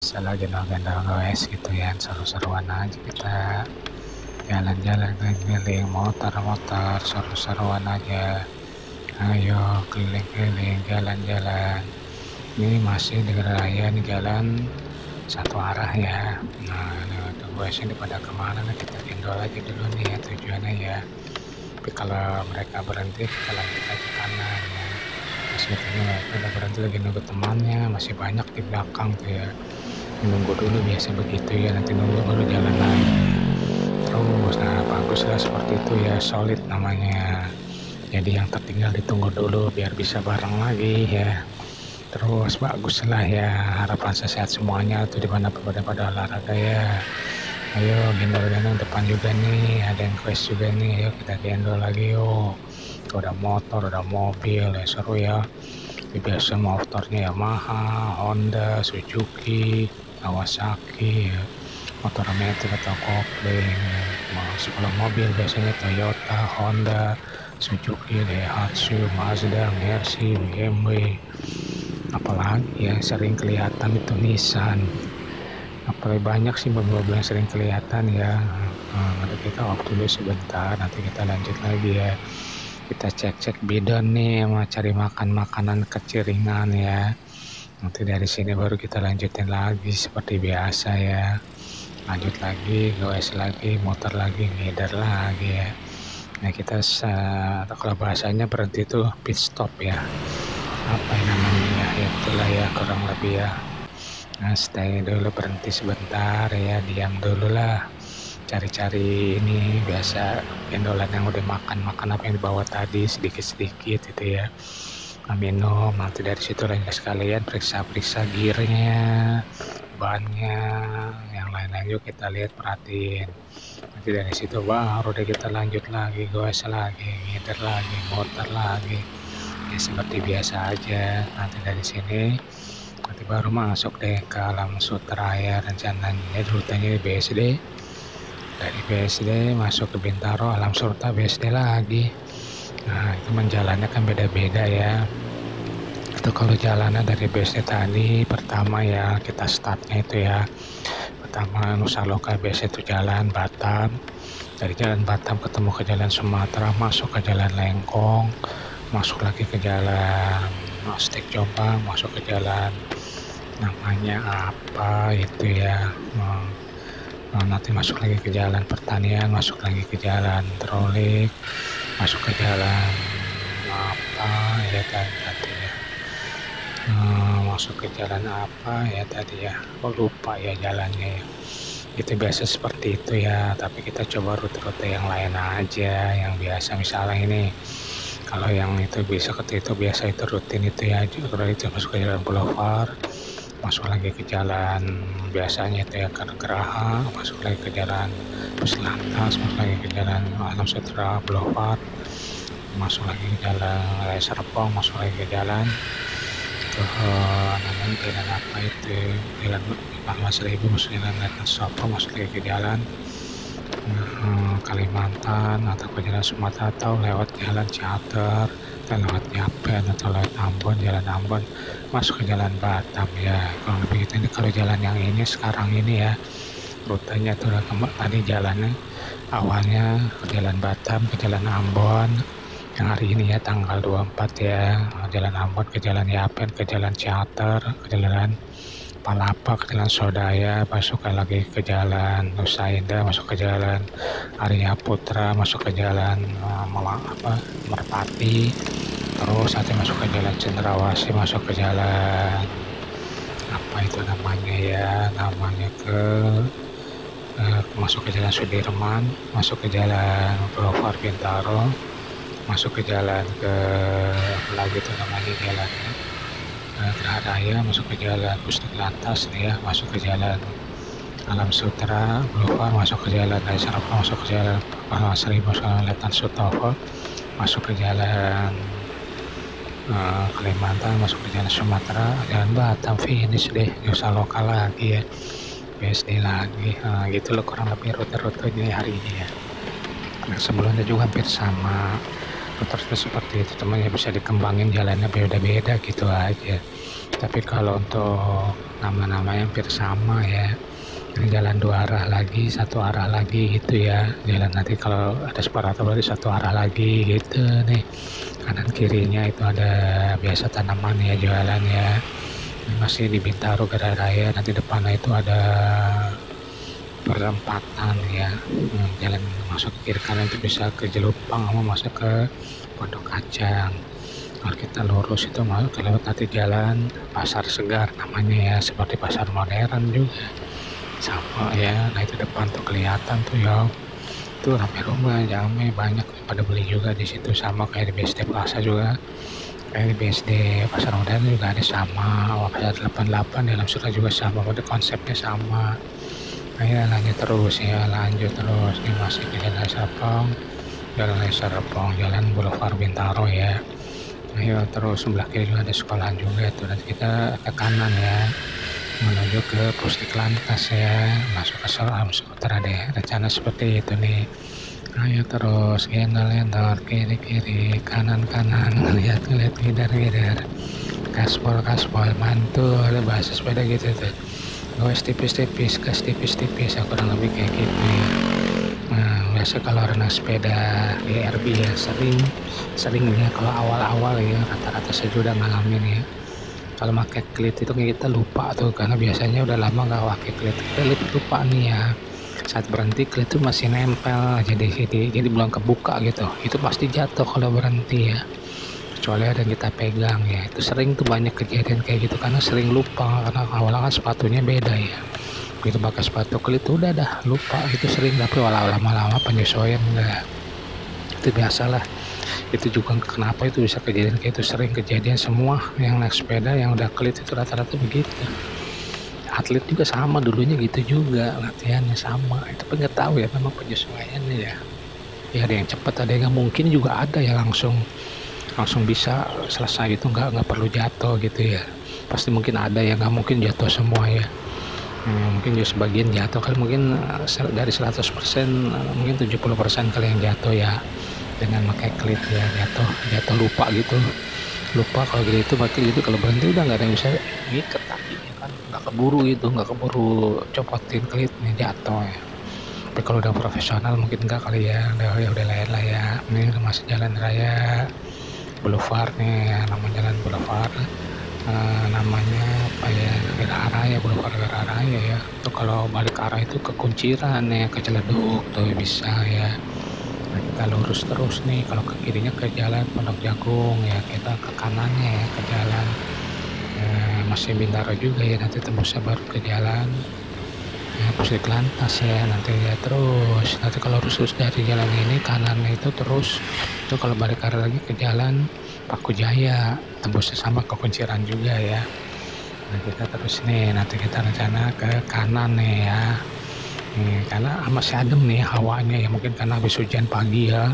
biasalah gendong-gendong goes gitu ya, seru-seruan aja kita jalan-jalan keliling-keliling, motor-motor, seru-seruan aja. Ayo keliling-keliling, jalan-jalan. Ini masih di raya nih, jalan satu arah ya. Nah, lewat goes ini pada kemana nih, kita gendol aja dulu nih ya tujuannya ya. Tapi kalau mereka berhenti, kita lanjut aja kanan ya. Sebetulnya mereka udah berhenti lagi nunggu temannya, masih banyak di belakang tuh ya. Nunggu dulu biasa begitu ya, nanti nunggu baru jalan lagi. Terus, nah bagus lah seperti itu ya, solid namanya. Jadi yang tertinggal ditunggu dulu biar bisa bareng lagi ya. Terus bagus lah ya, harapan saya sehat semuanya tuh dimanapun pada olahraga ya. Ayo gendol-gendong depan juga nih, ada yang quest juga nih, ayo kita gendol lagi yuk. Udah motor, udah mobil ya, seru ya. Biasa motornya Yamaha, Honda, Suzuki, Kawasaki ya, motor metik atau kopling ya. Kalau mobil biasanya Toyota, Honda, Suzuki, Daihatsu, Mazda, Mercy, BMW. Apalagi yang sering kelihatan itu Nissan. Apalagi banyak sih mobil-mobil yang sering kelihatan ya. Nanti kita off dulu sebentar, nanti kita lanjut lagi ya. Kita cek-cek bidon nih, mau cari makan makanan kecil ringan ya. Nanti dari sini baru kita lanjutin lagi seperti biasa ya. Lanjut lagi, goes lagi, motor lagi, ngider lagi ya. Nah kita kalau bahasanya berhenti itu pit stop ya. Apa yang namanya ya, itulah ya kurang lebih ya. Nah stay dulu, berhenti sebentar ya, diam dulu lah. Cari-cari ini biasa gendolan yang udah makan apa yang dibawa tadi sedikit-sedikit itu ya, minum. Nanti dari situ lanjut sekalian periksa-periksa gearnya, bannya, yang lain-lain juga kita lihat, perhatiin. Nanti dari situ baru deh kita lanjut lagi, goes lagi, ngider lagi, motor lagi ya, seperti biasa aja. Nanti dari sini nanti baru masuk deh ke Alam Sutra ya, rencananya rutenya di BSD. Dari BSD masuk ke Bintaro, Alam Surta, BSD lagi. Nah itu jalannya kan beda-beda ya. Itu kalau jalannya dari BSD tadi, pertama ya kita startnya itu ya, pertama Nusa Loka, BSD itu jalan Batam. Dari jalan Batam ketemu ke jalan Sumatera, masuk ke jalan Lengkong, masuk lagi ke jalan Stik Jombang, masuk ke jalan namanya apa itu ya, nanti masuk lagi ke jalan Pertanian, masuk lagi ke jalan Trolik, masuk ke jalan apa ya tadi ya, masuk ke jalan apa ya tadi ya, lupa ya jalannya ya. Itu biasa seperti itu ya, tapi kita coba rute-rute yang lain aja, yang biasa. Misalnya ini kalau yang itu bisa ke itu biasa itu rutin itu ya, kalau itu masuk ke jalan Boulevard, masuk lagi ke jalan biasanya itu ya ke Geraha, masuk lagi ke jalan Puslantas, masuk lagi ke jalan Alam Sutra Boulevard, masuk lagi ke jalan Raya Serpong, masuk lagi ke jalan itu namanya jalan apa itu, jalan Pahlawan Seribu, masuk jalan Letnan Sopo, masuk lagi ke jalan Kalimantan atau ke jalan Sumatera, atau lewat jalan Ciater, atau lewat Yapen, atau lewat Ambon, jalan Ambon, masuk ke jalan Batam ya. Kalau begitu ini kalau jalan yang ini sekarang ini ya, rutenya tuh tadi jalannya awalnya ke jalan Batam, ke jalan Ambon, yang hari ini ya tanggal 24 ya, jalan Ambon ke jalan Yapen, ke jalan Ciater, ke jalan Palapa, ke jalan Sodaya, masuk lagi ke jalan Nusa Indah, masuk ke jalan Arya Putra, masuk ke jalan Merpati, terus nanti masuk ke jalan Cendrawasih, masuk ke jalan apa itu namanya ya, namanya masuk ke jalan Sudirman, masuk ke jalan Boulevard Bintaro, masuk ke jalan ke apa lagi itu namanya jalannya, Geraha Raya, masuk ke jalan Pusdik Lantas nih ya, masuk ke jalan Alam Sutra Boulevard, masuk ke jalan Raya Serpong, masuk ke jalan Pahlawan Seribu, masuk ke jalan Letnan Sutopo, masuk ke jalan Kalimantan, masuk ke jalan Sumatera, jalan Batam, finish deh Nusa Loka lagi ya, BSD lagi. Gitu loh kurang lebih rute-rutenya hari ini ya. Nah, sebelumnya juga hampir sama, terus seperti itu, teman ya bisa dikembangin jalannya beda-beda gitu aja. Tapi kalau untuk nama-namanya hampir sama ya. Ini jalan dua arah lagi, satu arah lagi gitu ya. Jalan nanti kalau ada separator berarti satu arah lagi gitu nih. Kanan kirinya itu ada biasa tanaman ya jualan ya. Ini masih di Bintaro Gara Raya. Nanti depannya itu ada perempatan ya. Jalan masuk ke kiri kanan itu bisa ke Jelupang sama masuk ke Pondok Kacang. Kalau kita lurus itu masuk ke lewat nanti jalan Pasar Segar namanya ya, seperti pasar modern juga sama ya. Nah itu depan tuh kelihatan tuh ya, tuh ramai banyak pada beli juga di situ, sama kayak di BSD Plaza juga, kayak di BSD Pasar Modern juga ada sama. Pasar 88 dalam surat juga sama, pada konsepnya sama. Nah ya lanjut terus ini masih di Jalan Serpong, Jalan Boulevard Bintaro ya. Ayo terus sebelah kiri juga ada sekolahan juga tuh, nanti kita ke kanan ya menuju ke Pusdiklantas ya, masuk ke Seram Skuter ada rencana seperti itu nih. Ayo terus gendor kiri kanan lihat ngidar gaspol mantul, ada bahasa sepeda gitu tuh, gas tipis kurang lebih kayak gitu ya. Nah biasa kalau renang sepeda GRB ya sering ya kalau awal-awal ya, rata-rata saya juga ngalamin ya. Kalau pakai klit itu kita lupa tuh, karena biasanya udah lama nggak pakai klit lupa nih ya. Saat berhenti klit itu masih nempel jadi belum kebuka gitu, itu pasti jatuh kalau berhenti ya, kecuali ada yang kita pegang ya. Itu sering tuh banyak kejadian kayak gitu karena sering lupa, karena awalnya kan sepatunya beda ya. Begitu pakai sepatu klit udah dah lupa, itu sering. Tapi lama-lama penyesuaian udah, itu biasalah. Itu juga kenapa itu bisa kejadian kayak itu, sering kejadian. Semua yang naik sepeda yang udah klit itu rata-rata begitu. Atlet juga sama dulunya gitu juga, latihannya sama. Itu pun nggak tahu ya, memang penyesuaiannya ya. Ya ada yang cepat, ada yang mungkin juga ada ya langsung bisa selesai gitu, nggak perlu jatuh gitu ya. Pasti mungkin ada yang nggak mungkin jatuh semua ya. Mungkin juga sebagian jatuh kan, mungkin dari 100% mungkin 70% kali yang jatuh ya dengan pakai klit ya, jatuh lupa kalau gitu berarti gitu. Kalau berhenti udah nggak ada yang bisa ngikat kakinya kan, nggak keburu copotin klitnya, jatuh ya. Tapi kalau udah profesional mungkin enggak kali ya, udah lain lah ya. Ini udah masih jalan raya Boulevard nih ya, nama jalan Boulevard namanya apa ya, Boulevard Gara Raya ya. Tuh kalau balik ke arah itu ke Kunciran ya, ke Ciledug tuh bisa ya. Nah kita lurus terus nih, kalau ke kirinya ke jalan Pondok Jagung ya, kita ke kanannya ya ke jalan masih Bintaro juga ya, nanti tembusnya baru ke jalan Pusdiklantas ya nanti ya. Terus nanti kalau lurus dari jalan ini kanannya itu terus itu, kalau balik arah lagi ke jalan Paku Jaya, tembusnya sama ke Kunciran juga ya. Nah kita terus nih, nanti kita rencana ke kanan nih ya. Karena masih adem nih hawanya ya, mungkin karena habis hujan pagi ya.